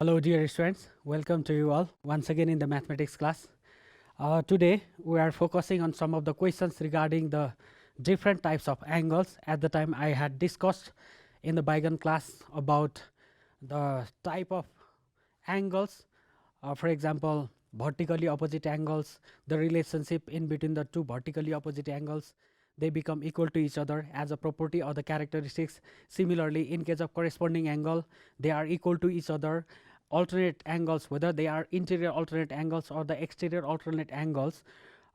Hello dear students, welcome to you all once again in the mathematics class. Today we are focusing on some of the questions regarding the different types of angles. At the time I had discussed in the bygone class about the type of angles, for example vertically opposite angles, the relationship in between the two vertically opposite angles, they become equal to each other as a property or the characteristics. Similarly, in case of corresponding angle, they are equal to each other. Alternate angles, whether they are interior alternate angles or the exterior alternate angles,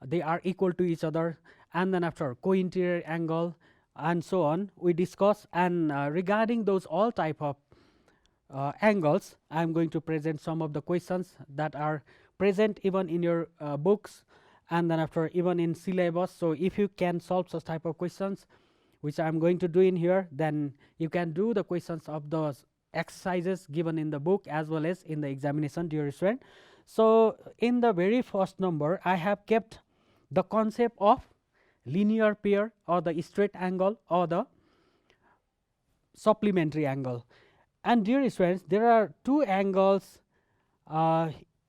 they are equal to each other. And then after co-interior angle and so on we discuss. And regarding those all type of angles, I am going to present some of the questions that are present even in your books and then after even in syllabus. So if you can solve such type of questions which I am going to do in here, then you can do the questions of those exercises given in the book as well as in the examination, dear student. So in the very first number I have kept the concept of linear pair or the straight angle or the supplementary angle. And dear students, there are two angles.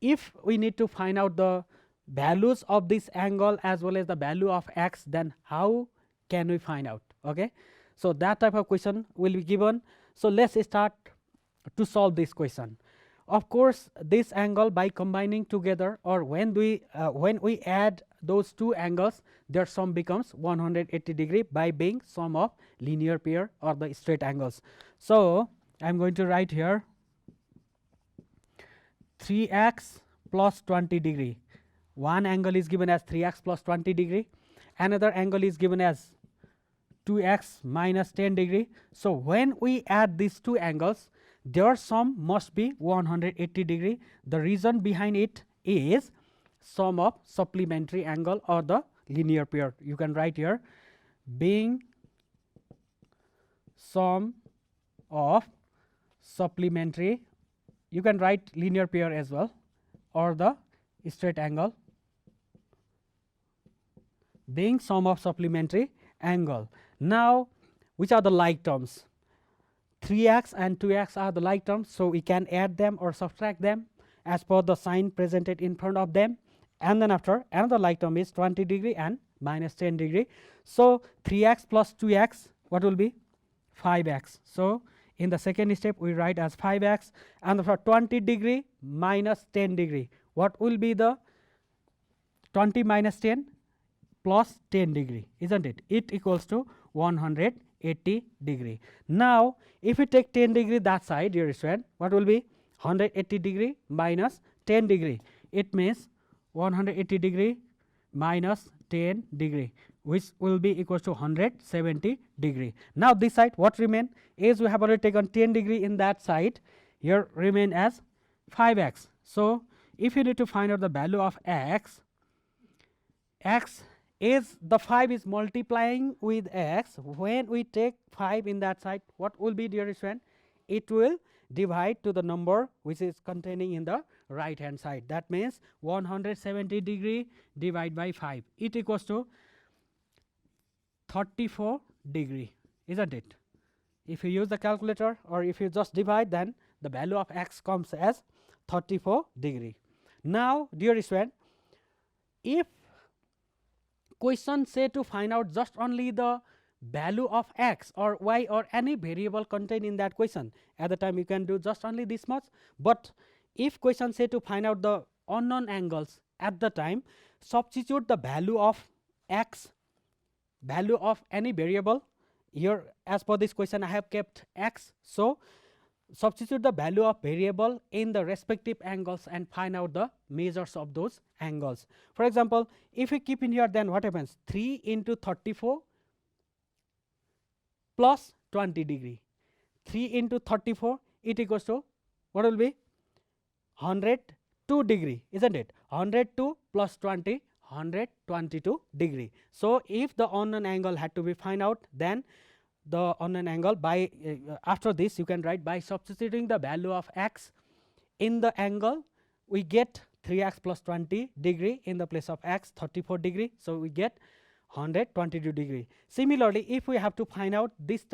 If we need to find out the values of this angle as well as the value of x, then how can we find out? Okay, so that type of question will be given. So let's start to solve this question. Of course, this angle by combining together, or when we add those two angles, their sum becomes 180 degree by being sum of linear pair or the straight angles. So I am going to write here 3x plus 20 degree. One angle is given as 3x plus 20 degree. Another angle is given as 2x minus 10 degree. So when we add these two angles, their sum must be 180 degree. The reason behind it is sum of supplementary angle or the linear pair. You can write here being sum of supplementary, you can write linear pair as well, or the straight angle, being sum of supplementary angle. Now which are the like terms? 3x and 2x are the like terms, so we can add them or subtract them as per the sign presented in front of them. And then after, another like term is 20 degree and minus 10 degree. So 3x plus 2x, what will be? 5x. So in the second step we write as 5x, and for 20 degree minus 10 degree, what will be the 20 minus 10 plus 10 degree, isn't it? It equals to 180 degree. Now if we take 10 degree that side, dear student, what will be? 180 degree minus 10 degree. It means 180 degree minus 10 degree, which will be equals to 170 degree. Now this side what remain is, we have already taken 10 degree in that side, here remain as 5x. So if you need to find out the value of x, x is the 5 is multiplying with x. When we take 5 in that side, what will be, dear student? It will divide to the number which is containing in the right hand side. That means 170 degree divided by 5, it equals to 34 degree, isn't it? If you use the calculator or if you just divide, then the value of x comes as 34 degree. Now dear student, if question say to find out just only the value of x or y or any variable contained in that question, at the time you can do just only this much. But if question say to find out the unknown angles, at the time substitute the value of x, value of any variable. Here as per this question I have kept x, so substitute the value of variable in the respective angles and find out the measures of those angles. For example, if we keep in here, then what happens? 3 into 34 plus 20 degree. 3 into 34, it equals to what will be? 102 degree, isn't it? 102 plus 20, 122 degree. So if the unknown angle had to be find out, then the unknown angle by after this you can write by substituting the value of x in the angle, we get 3x plus 20 degree in the place of x, 34 degree. So we get 122 degree. Similarly, if we have to find out this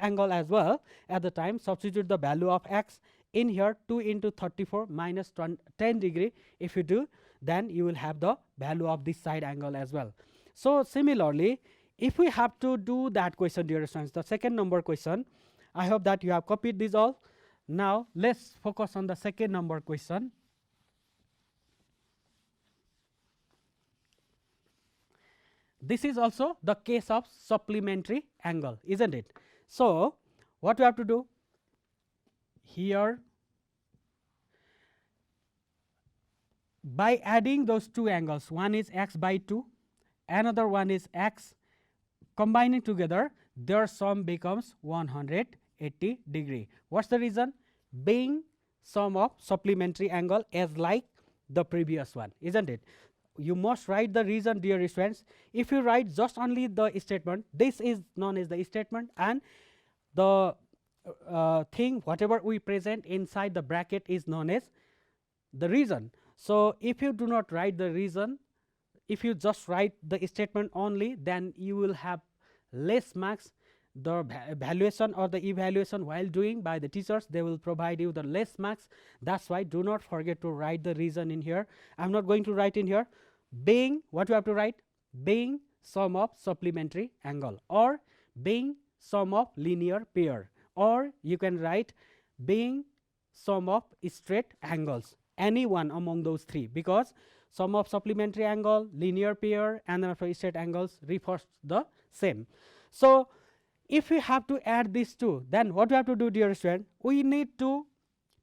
angle as well, at the time substitute the value of x in here 2 into 34 minus 10 degree, if you do, then you will have the value of this side angle as well. So similarly, if we have to do that question, dear students, the second number question, I hope that you have copied this all. Now let's focus on the second number question. This is also the case of supplementary angle, isn't it? So what we have to do here, by adding those two angles, one is x by 2, another one is x, combining together, their sum becomes 180 degree. What's the reason? Being sum of supplementary angle as like the previous one, isn't it? You must write the reason, dear students. If you write just only the statement, this is known as the statement, and the thing whatever we present inside the bracket is known as the reason. So if you do not write the reason, if you just write the statement only, then you will have less marks. The evaluation or the evaluation while doing by the teachers, they will provide you the less marks. That's why do not forget to write the reason in here. I'm not going to write in here. Being, what you have to write? Being sum of supplementary angle, or being sum of linear pair, or you can write being sum of straight angles, any one among those three, because sum of supplementary angle, linear pair, and then after straight angles refers the same. So if we have to add these two, then what we have to do, dear student? We need to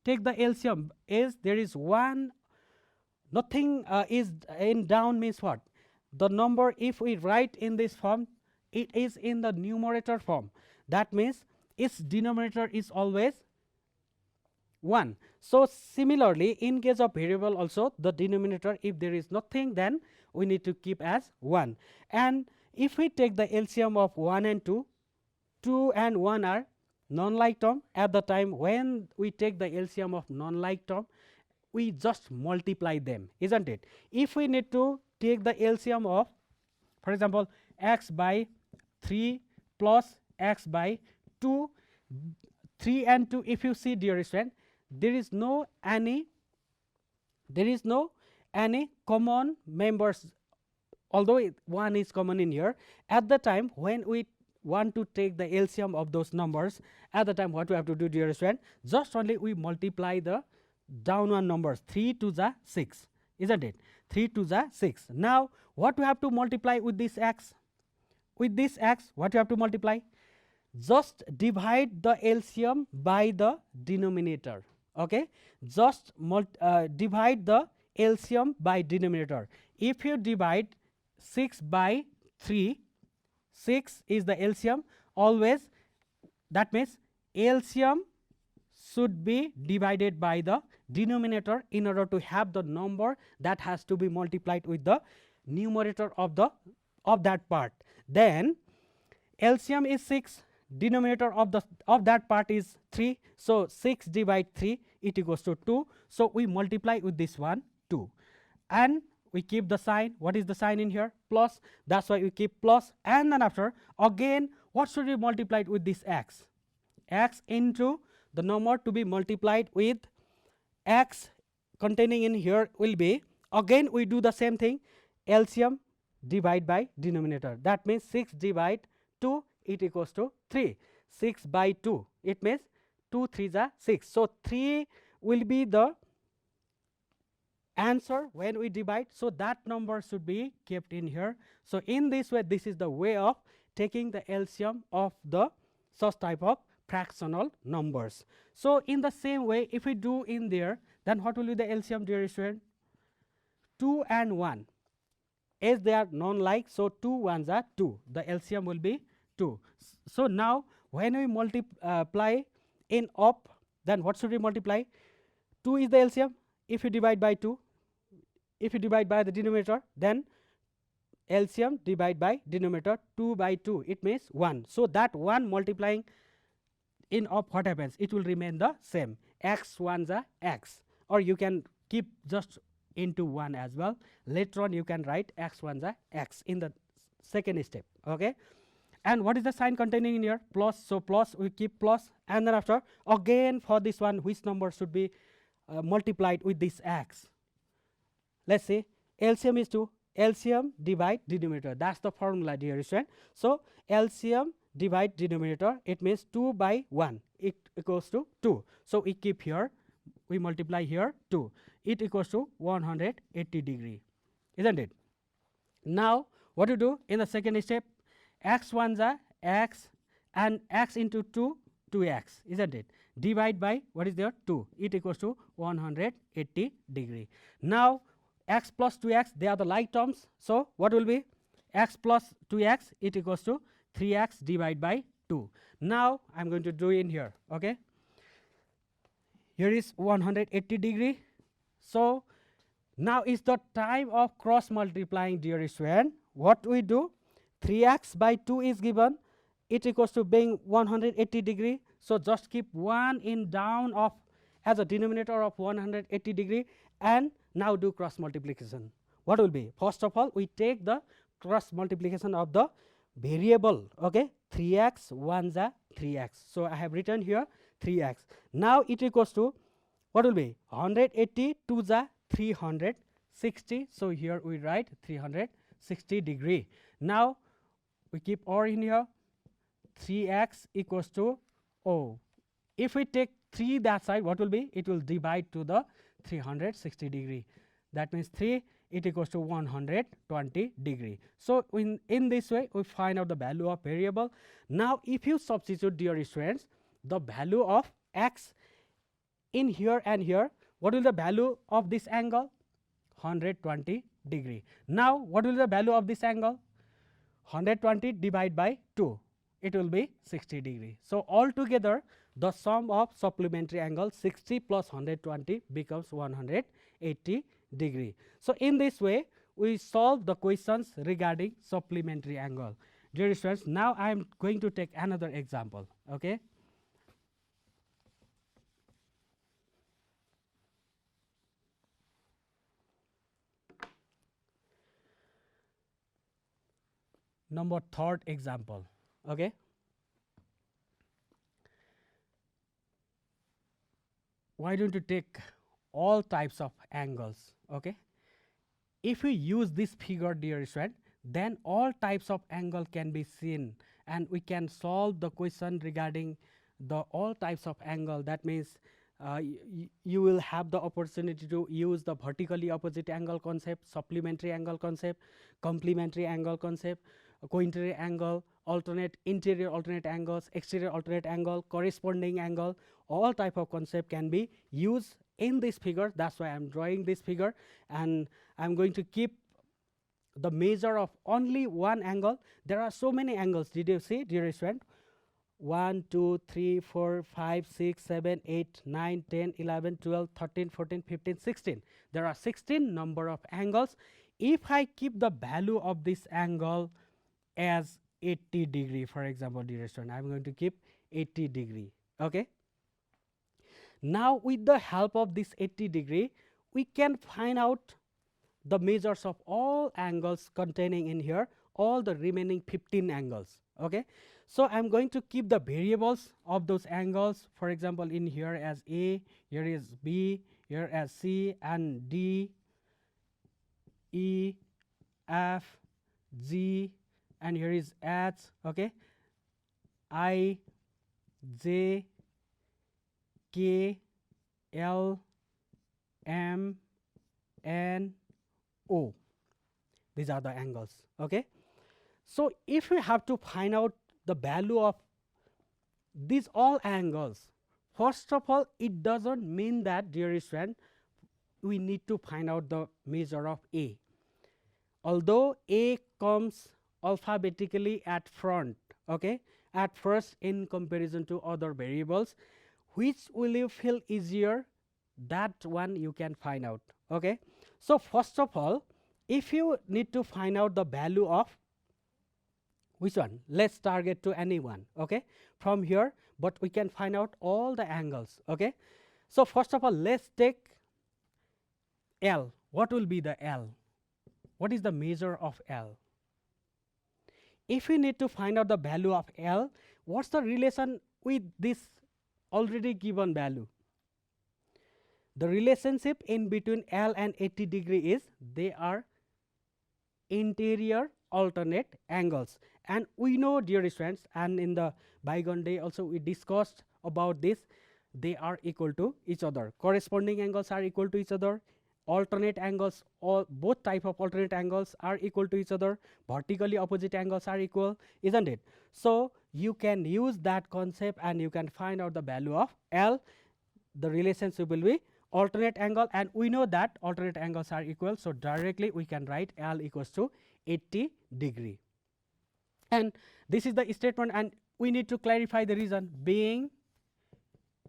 take the LCM. Is there is one, nothing is in down means what? The number, if we write in this form, it is in the numerator form. That means its denominator is always 1. So similarly, in case of variable also, the denominator, if there is nothing, then we need to keep as 1. And if we take the LCM of 1 and 2, 2 and 1 are non-like term. At the time when we take the LCM of non-like term, we just multiply them, isn't it? If we need to take the LCM of, for example, x by 3 plus x by 2, 3 and 2, if you see, dear student, there is no any common members, although 1 is common in here. At the time when we want to take the LCM of those numbers, at the time what we have to do, dear student, just only we multiply the down one numbers, 3 to the 6, isn't it? 3 to the 6. Now what we have to multiply with this x? With this x, what you have to multiply? Just divide the LCM by the denominator. Okay, just divide the LCM by denominator. If you divide 6 by 3, 6 is the LCM, always, that means LCM should be divided by the denominator in order to have the number that has to be multiplied with the numerator of that part. Then LCM is 6, denominator of that part is 3, so 6 divide 3, it equals to 2. So we multiply with this one 2, and we keep the sign. What is the sign in here? Plus. That's why we keep plus. And then after, again, what should be multiplied with this x? X into the number to be multiplied with x containing in here will be, again we do the same thing, LCM divide by denominator. That means 6 divide 2, it equals to 3. 6 by 2, it means 2 3s are 6. So 3 will be the answer when we divide, so that number should be kept in here. So in this way, this is the way of taking the LCM of the such type of fractional numbers. So in the same way, if we do in there, then what will be the LCM, dear student? 2 and 1, as they are non-like, so 2 1s are 2, the LCM will be 2. So now when we multiply in up, then what should we multiply? 2 is the LCM. If you divide by 2, if you divide by the denominator, then LCM divide by denominator, 2 by 2, it means 1. So that 1 multiplying in up, what happens? It will remain the same. X 1s are x, or you can keep just into 1 as well. Later on you can write x 1s are x in the second step. Okay, And what is the sign containing in here? Plus. So plus, we keep plus, and then after again for this one, which number should be multiplied with this x? Let's say LCM is 2. LCM divide denominator. That's the formula, dear student. So LCM divide denominator, it means 2 by 1. It equals to 2. So we keep here, we multiply here 2. It equals to 180 degree, isn't it? Now what you do in the second step? X1 is x, and x into 2, 2x, isn't it? Divide by what is there? 2. It equals to 180 degree. Now x plus 2x, they are the like terms. So what will be? X plus 2x, it equals to 3x divided by 2. Now I'm going to do in here. Okay, here is 180 degree. So now is the time of cross multiplying, dear student. What we do? 3x by 2 is given, it equals to being 180 degree. So just keep 1 in down of as a denominator of 180 degree, and now do cross multiplication. What will be? First of all, we take the cross multiplication of the variable. Okay, 3x 1 is 3x. So I have written here 3x. Now it equals to what will be? 180 2 is 360. So here we write 360 degree. Now we keep or in here, 3x equals to O. If we take 3 that side, what will be? It will divide to the 360 degree. That means 3, it equals to 120 degree. So in this way, we find out the value of variable. Now if you substitute, dear students, the value of x in here and here, what will the value of this angle? 120 degree. Now what will the value of this angle? 120 divided by 2, it will be 60 degree. So altogether the sum of supplementary angle 60 plus 120 becomes 180 degree. So in this way we solve the questions regarding supplementary angle. Dear students, now I am going to take another example. Okay, number third example. Okay, why don't you take all types of angles? Okay, if we use this figure, dear student, then all types of angle can be seen, and we can solve the question regarding the all types of angle. That means you will have the opportunity to use the vertically opposite angle concept, supplementary angle concept, complementary angle concept, coincident angle, alternate interior alternate angles, exterior alternate angle, corresponding angle. All type of concept can be used in this figure. That's why I'm drawing this figure, and I'm going to keep the measure of only one angle. There are so many angles. Did you see, dear student? 1 2 3 4 5 6 7 8 9 10 11 12 13 14 15 16. There are 16 number of angles. If I keep the value of this angle as 80 degree, for example, dear student, I'm going to keep 80 degree. Okay, now with the help of this 80 degree, we can find out the measures of all angles containing in here, all the remaining 15 angles. Okay, so I'm going to keep the variables of those angles, for example, in here as A, here is B, here as C, and D, E, F, G, and here is H. Okay, I, J, K, L, M, N, O. These are the angles. Okay, so if we have to find out the value of these all angles, first of all, it doesn't mean that, dear student, we need to find out the measure of A. Although A comes alphabetically at front, okay, at first in comparison to other variables, which will you feel easier, that one you can find out. Okay, so first of all, if you need to find out the value of which one, let's target to any one. Okay, from here, but we can find out all the angles. Okay, so first of all, let's take L. What will be the L? What is the measure of L? if we need to find out the value of L, what's the relation with this already given value? The relationship in between L and 80 degree is they are interior alternate angles, and we know, dear students, and in the bygone day also we discussed about this, they are equal to each other. Corresponding angles are equal to each other. Alternate angles, or both type of alternate angles are equal to each other. Vertically opposite angles are equal, isn't it? So you can use that concept and you can find out the value of L. The relationship will be alternate angle, and we know that alternate angles are equal, so directly we can write L equals to 80 degree. And this is the statement, and we need to clarify the reason. Being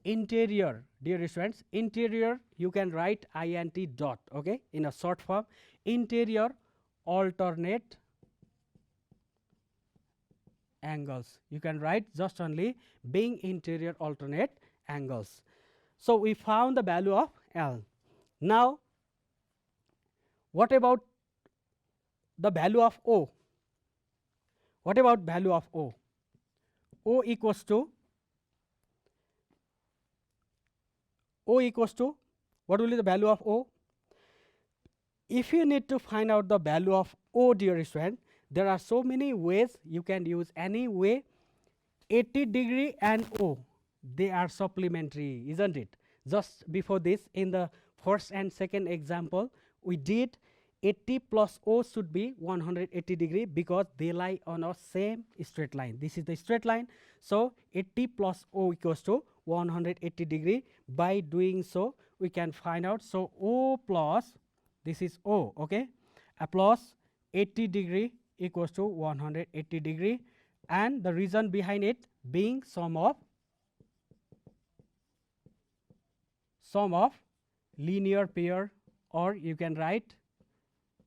interior, dear students, interior you can write int dot, okay, in a short form, interior alternate angles. You can write just only being interior alternate angles. So we found the value of L. Now what about the value of O? What about value of O? O equals to what will be the value of O? If you need to find out the value of O, dear student, there are so many ways. You can use any way. 80 degree and O, they are supplementary, isn't it? Just before this, in the first and second example, we did 80 plus O should be 180 degree because they lie on a same straight line. This is the straight line. So 80 plus O equals to 180 degree. By doing so, we can find out. So O plus, this is O, okay, plus 80 degree equals to 180 degree, and the reason behind it being sum of linear pair, or you can write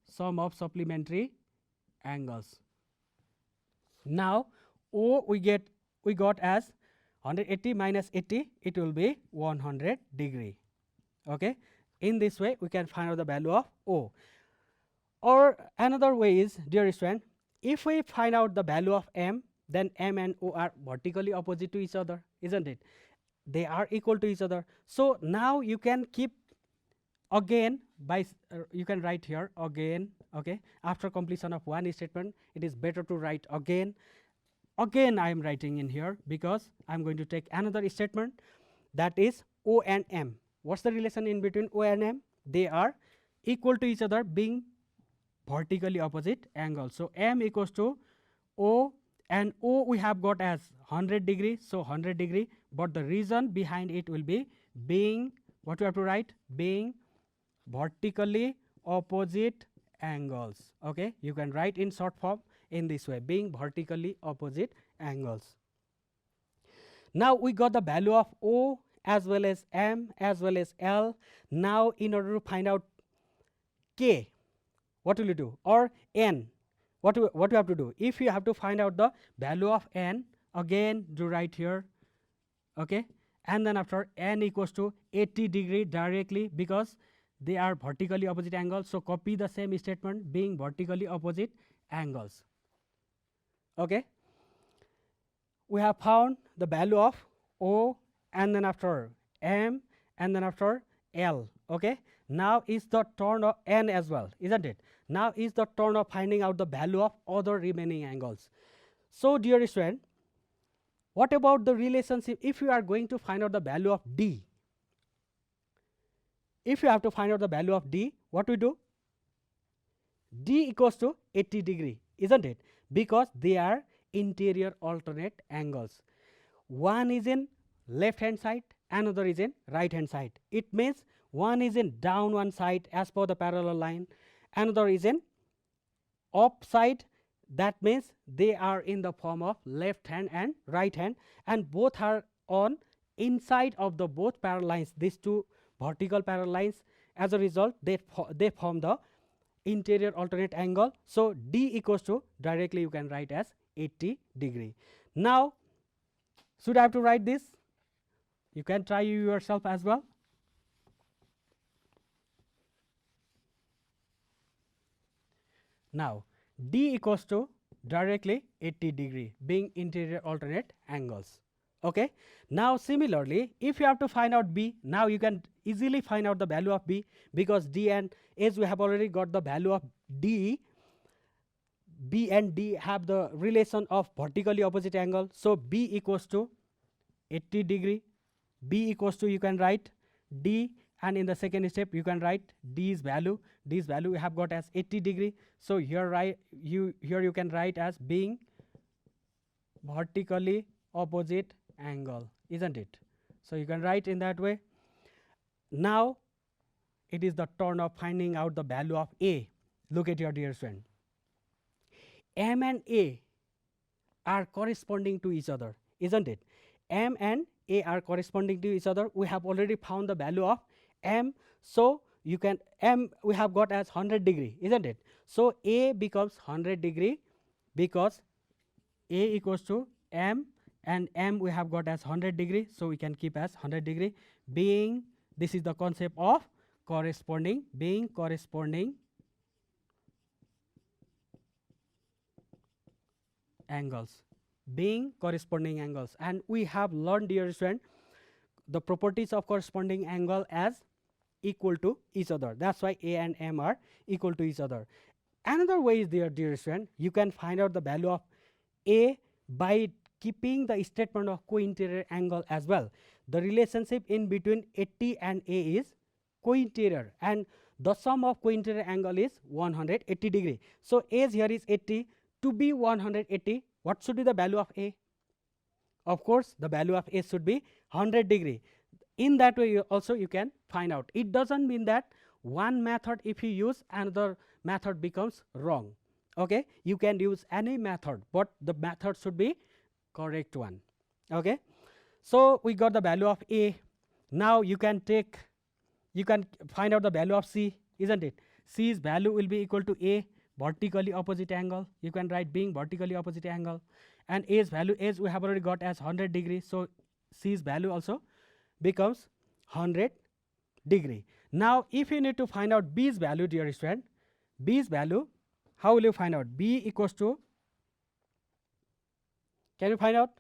sum of supplementary angles. Now O we got as 180 minus 80, it will be 100 degree, okay. In this way we can find out the value of O. Or another way is, dear student, if we find out the value of M, then M and O are vertically opposite to each other, isn't it? They are equal to each other. So now you can keep again by you can write here again, okay. After completion of one statement, it is better to write again. Again I am writing in here because I am going to take another statement, that is O and M. What's the relation in between O and M? They are equal to each other, being vertically opposite angles. So M equals to O, and O we have got as 100 degree, so 100 degree, but the reason behind it will be being, what you have to write, being vertically opposite angles, okay. You can write in short form in this way, being vertically opposite angles. Now we got the value of O as well as M as well as L. Now in order to find out K, what will you do? Or N, what you have to do? If you have to find out the value of N, again do write here, okay, and then after N equals to 80 degree directly because they are vertically opposite angles. So copy the same statement, being vertically opposite angles, okay. We have found the value of O, and then after M, and then after L, okay. Now is the turn of N as well, isn't it? Now is the turn of finding out the value of other remaining angles. So dear student, what about the relationship if you are going to find out the value of D? If you have to find out the value of D, what we do? D equals to 80 degree, isn't it? Because they are interior alternate angles. One is in left hand side, another is in right hand side. It means one is in down one side as per the parallel line, another is in up side, that means they are in the form of left hand and right hand, and both are on inside of the both parallel lines, these two vertical parallel lines. As a result, they form the interior alternate angle. So D equals to, directly you can write as 80 degree. Now should I have to write this? You can try yourself as well. Now D equals to, directly 80 degree, being interior alternate angles. Okay. Now similarly, if you have to find out B, now you can easily find out the value of B, because D and as we have already got the value of D, B and D have the relation of vertically opposite angle. So B equals to 80 degree, B equals to, you can write D, and in the second step you can write D's value we have got as 80 degree. So here you can write as being vertically opposite angle, isn't it? So you can write in that way. Now it is the turn of finding out the value of A. Look at your dear friend, M and A are corresponding to each other, isn't it? M and A are corresponding to each other. We have already found the value of M. So you can, M we have got as 100 degree, isn't it? So A becomes 100 degree because A equals to M, and M we have got as 100 degree. So we can keep as 100 degree, being, this is the concept of corresponding, being corresponding angles, being corresponding angles. And we have learned, dear student, the properties of corresponding angle as equal to each other. That's why A and M are equal to each other. Another way is there, dear student, you can find out the value of A by keeping the statement of co-interior angle as well. The relationship in between 80 and A is co-interior, and the sum of co-interior angle is 180 degree. So as here is 80, to be 180, what should be the value of A? Of course, the value of A should be 100 degree. In that way also you can find out. It doesn't mean that one method if you use, another method becomes wrong. Okay, you can use any method, but the method should be correct one. Okay, so we got the value of A. Now you can find out the value of C, isn't it? C's value will be equal to A, vertically opposite angle. You can write being vertically opposite angle, and A's value, as we have already got as 100 degree, so C's value also becomes 100 degree. Now if you need to find out B's value, dear student, B's value, how will you find out? B equals to, can you find out?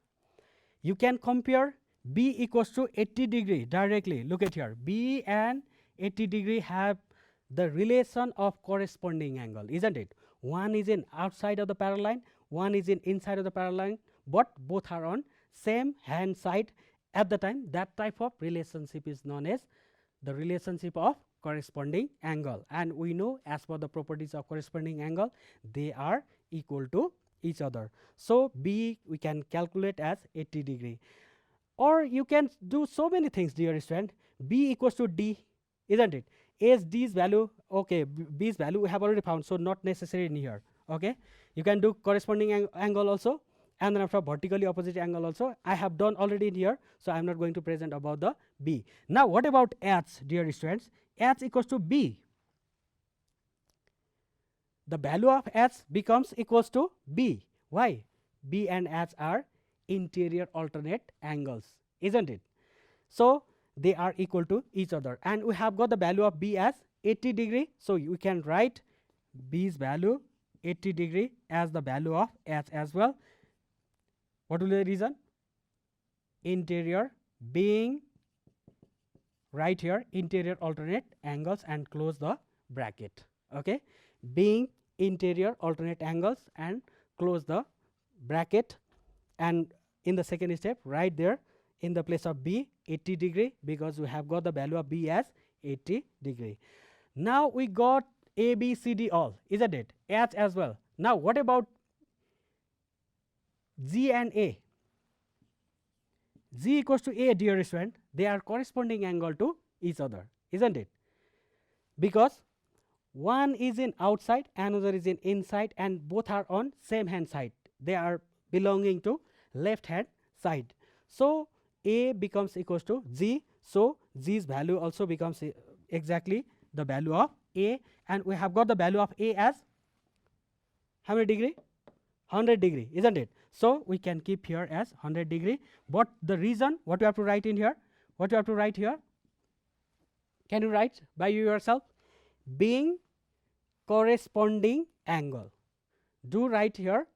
You can compare B equals to 80 degree directly. Look at here, B and 80 degree have the relation of corresponding angle, isn't it? One is in outside of the parallel line, one is in inside of the parallel line, but both are on same hand side at the time. That type of relationship is known as the relationship of corresponding angle, and we know as per the properties of corresponding angle, they are equal to each other. So B we can calculate as 80 degree, or you can do so many things, dear student. B equals to D, isn't it? As D's value, okay, B's value we have already found, so not necessary in here. Okay, you can do corresponding angle also, and then after vertically opposite angle also. I have done already in here, so I am not going to present about the B. Now what about H, dear students? H equals to B. The value of H becomes equals to B. Why? B and H are interior alternate angles, isn't it? So they are equal to each other, and we have got the value of B as 80 degree. So you can write B's value 80 degree as the value of H as well. What will be the reason? Interior, being, right here, interior alternate angles, and close the bracket. Okay, being interior alternate angles and close the bracket, and in the second step right there in the place of B 80 degree, because we have got the value of B as 80 degree. Now we got A, B, C, D all, isn't it? H as well. Now what about G and A? G equals to A, dear student, they are corresponding angle to each other, isn't it? Because one is in outside, another is in inside, and both are on same hand side. They are belonging to left hand side. So A becomes equals to G. So G's value also becomes exactly the value of A, and we have got the value of A as how many degree? 100 degree, isn't it? So we can keep here as 100 degree. But the reason, what you have to write in here? What you have to write here? Can you write by yourself? Being corresponding angle. Do write here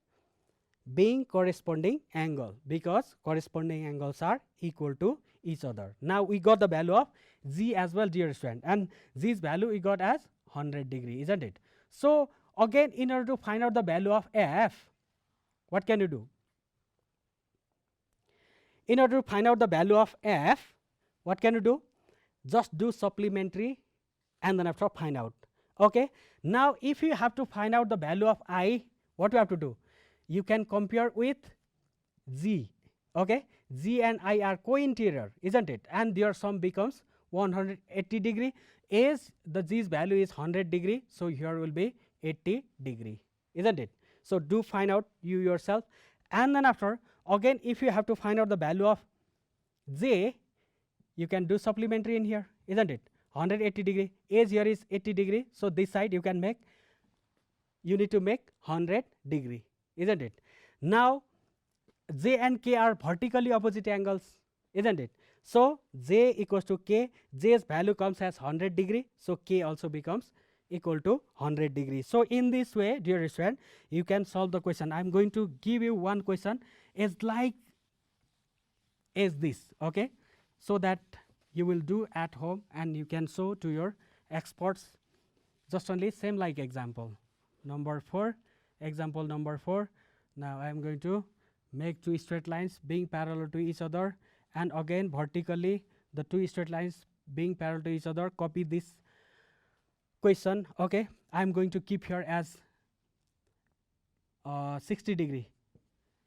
being corresponding angle, because corresponding angles are equal to each other. Now we got the value of g as well, dear student, and g's value we got as 100 degree, isn't it? So again, in order to find out the value of f, what can you do? In order to find out the value of f, what can you do? Just do supplementary and then after find out. Okay. Now if you have to find out the value of I, what you have to do? You can compare with g. Okay. G and I are co-interior, isn't it? And their sum becomes 180 degree. As the g's value is 100 degree, so here will be 80 degree, isn't it? So do find out you yourself. And then after, again, if you have to find out the value of j, you can do supplementary in here, isn't it? 180 degree, as here is 80 degree, so this side you can make, you need to make 100 degree, isn't it? Now j and k are vertically opposite angles, isn't it? So j equals to k, j's value comes as 100 degree, so k also becomes equal to 100 degree. So in this way, dear student, you can solve the question. I am going to give you one question is like as this, okay, so that you will do at home and you can show to your experts. Just only same like example number 4, example number 4. Now I am going to make two straight lines being parallel to each other, and again vertically the two straight lines being parallel to each other. Copy this question. Okay, I am going to keep here as 60 degree,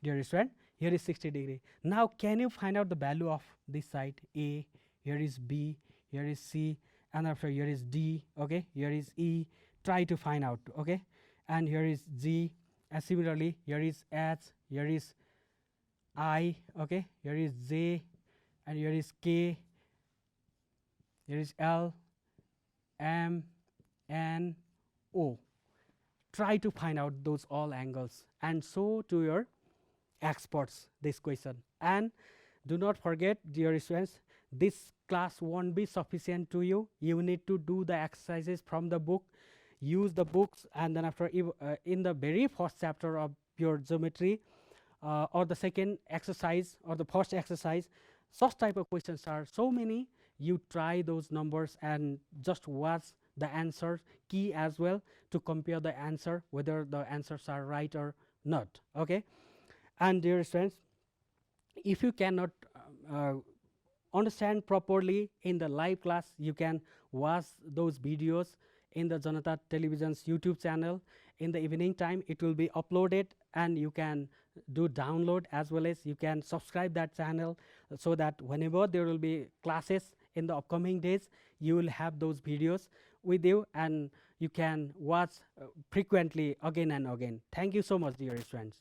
dear student. Here is 60 degree. Now can you find out the value of this side? A, here is B, here is C, and after here is D. Okay, here is E. Try to find out. Okay, and here is G, and similarly here is H, here is I. Okay, here is J, and here is K, here is L, M, N, O. Try to find out those all angles and show to your experts this question. And do not forget, dear students, this class won't be sufficient to you. You need to do the exercises from the book, use the books, and then after in the very first chapter of your geometry or the second exercise or the first exercise, such type of questions are so many. You try those numbers and just watch the answer key as well to compare the answer whether the answers are right or not. Okay, and dear students, if you cannot understand properly in the live class, you can watch those videos in the Janata Television's YouTube channel. In the evening time it will be uploaded and you can do download, as well as you can subscribe that channel so that whenever there will be classes in the upcoming days, you will have those videos with you and you can watch frequently again and again. Thank you so much, dear students.